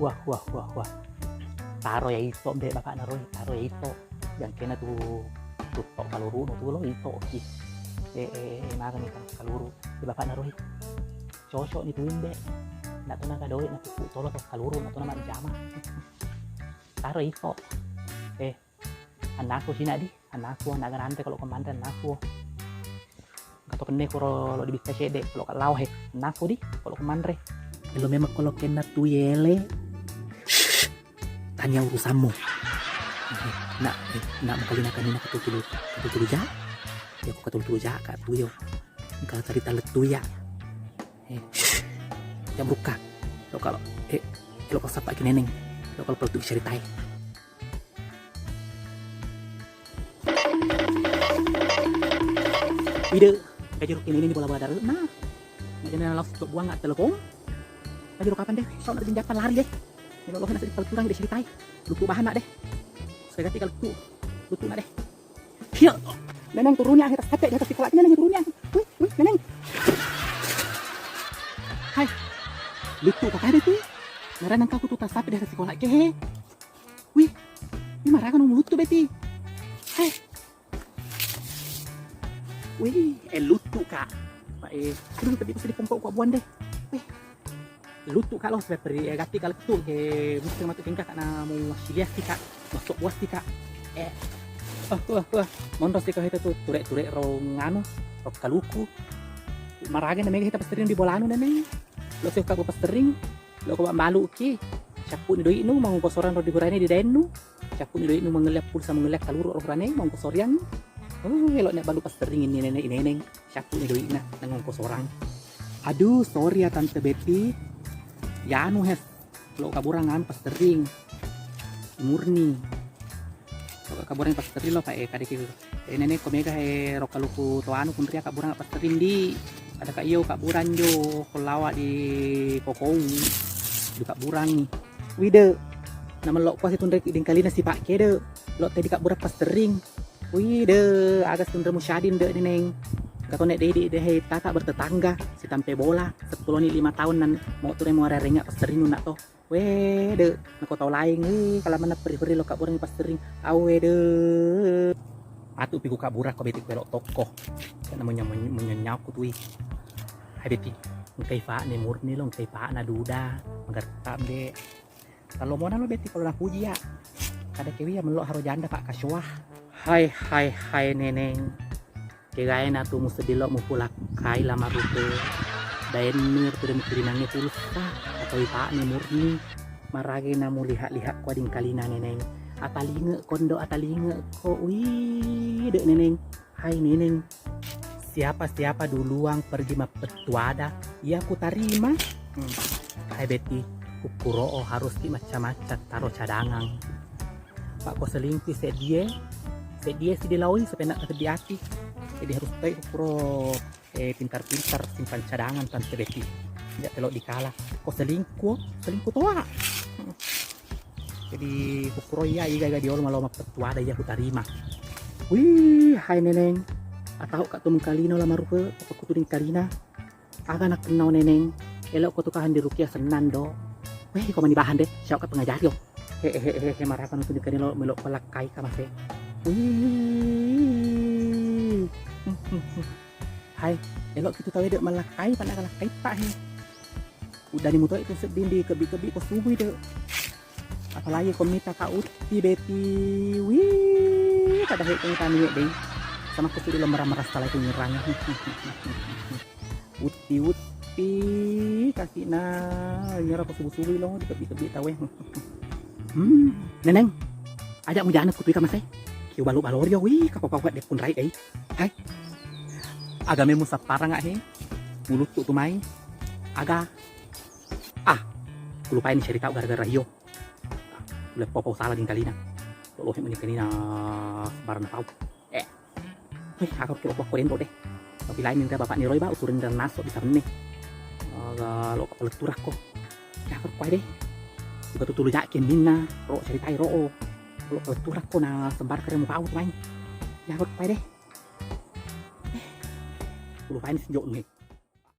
Wah. Taro ya ito, mbak bapak naroy, taro ya ito. Yang kena tutok kaluru no tuh lo ito oke. Makan ikan kaluru. Di bapak naroy. Cocok nih tuh mbak. Nak tuh nak doi nak tuh tolong ke kaluru, nak tuh nama jama. Taro ito. Anakku sih nak di, anakku anak garante kalau komandan anakku. Atau kene kalau lo dibisa cede, kalau kalau anakku di, kalau komandre. Lo memang kalau kena tuh yele. Tanya urusanmu. Nak makawin na katutulog ja. Ya ko katutulog ja ka tuyo. Ka cerita letu ya. Jam buka. Lo kalau lo sapa ki neneng. Lo kalau perlu ceritain. Ide, kajero kini ini bola badar. Nah. Ngajen langsung buang enggak telepon. Kajero kapan deh? Kau nak tindakan lari deh. Kalau lo nasi kalau kurang deh ceritain, lutu bahan nak deh. Saya ganti kalau lutu nak deh. Hiya, neneng turunnya atas kaca di atas sekolahnya neneng turunnya. Wih, neneng. Hai, lutu kakak deh tuh. Nara nangka aku tuh tas sampai di atas sekolah ke. Wih, ini marah kan lutu beti. Hai. Wih, lutu kak. Pak aduh tapi itu sedih pompok kok buan deh. Wih. Lutu kalau seperti gati kalau itu mesti mati tingkah karena mau silias tika masuk buas tika mondos tika itu tuh turek ro nganu ro kaluku maragen namanya kita pastering di bolanu namanya lo suka ko pastering lo ko malu ki capu ni doi nu mau kosoran ro digorane di denu capu ni doi nu mengelap pulsa mengelap kaluru ro rane mau kosorian elok nek balu pastering ini neneng capu ni doi na nang kosoran. Aduh sorry ya tante Betty. Ya anu lo kaburangan pastering murni lo kaburang pastering lo kayak kadek nenek komega rokaluku to anu kunria kaburang pastering di ada kak iyo kaburan jo kolawa di kokong di kaburang nih wide nama lo kuasi tundre ding kali nasi pak kede lo tadi kaburang pastering wide agak tundre musyadin de neneng kata nek deh kakak bertetangga si tampe bola 10 nih 5 tahun nan mau tuh mau rengak pastering nak toh weh de nak tau lain kalau mana peri lo kak burang pastering awe de atu piku kak burak ko betik belok tokoh namanya menyenyaku tuh hai beti ngkai fa ne murni lo ngkai fa na duda mengertam de kalau mau lo beti kalau nak puji ya kada kewi ya melok haro janda pak kaswah hai neneng kegaya na tuh mesti dilok mupulak kai lama rute daenir tuh mukrinangnya pulsa atau ipa ni murni marage na mu lihat kuading kalina neneng atalinge kondo atalinge ko wih dek neneng hai neneng siapa duluan pergi mapetuada ya aku tarima hai beti kukuro harus di macam-macam taruh cadangan pak ko selingkuh sedie si dilawi sepenak terbiati jadi harus tahu pro pintar-pintar simpan cadangan tante Betty tidak telok dikalah kok selingkuh toa jadi kukuro iya diol malah petua ada ya aku tarima wih hai neneng atau kak tum kalino lama rupa aku tuding kalina agak nak kenal neneng elok kau tukahan di rukia senan do weh kau mani bahan deh siapa pengajar yo hehehe marakan untuk dikanilo melok pelak kai kamase wih hai elok kita tahu dek malakai pada kalakai pak he udah dimuto itu sedih di kebi kos subuh dek apalagi komita kauti Betty wih pada he kami deh sama aku sudah merah setelah itu nyerang uti kasih nyerah ke subuh loh di kebi tahu neneng ajak mu jalan kutu ikan mas kiu balur yo wih kakak dek pun rai hai agame mu sapara nggak he mulut tuh mai aga aku lupain cerita gara-gara yo udah popo salah di kalina lo he menikahina barang tahu wih aku kira aku korento deh tapi lain minta bapak niroy ba uturin dan naso bisa nih lo kapal turah kok ya aku kuai deh juga tuh tulu yakin mina ro ceritai ro lo kapal turah kok na sembar keren mau main ya aku kuai deh lupain sejauh nih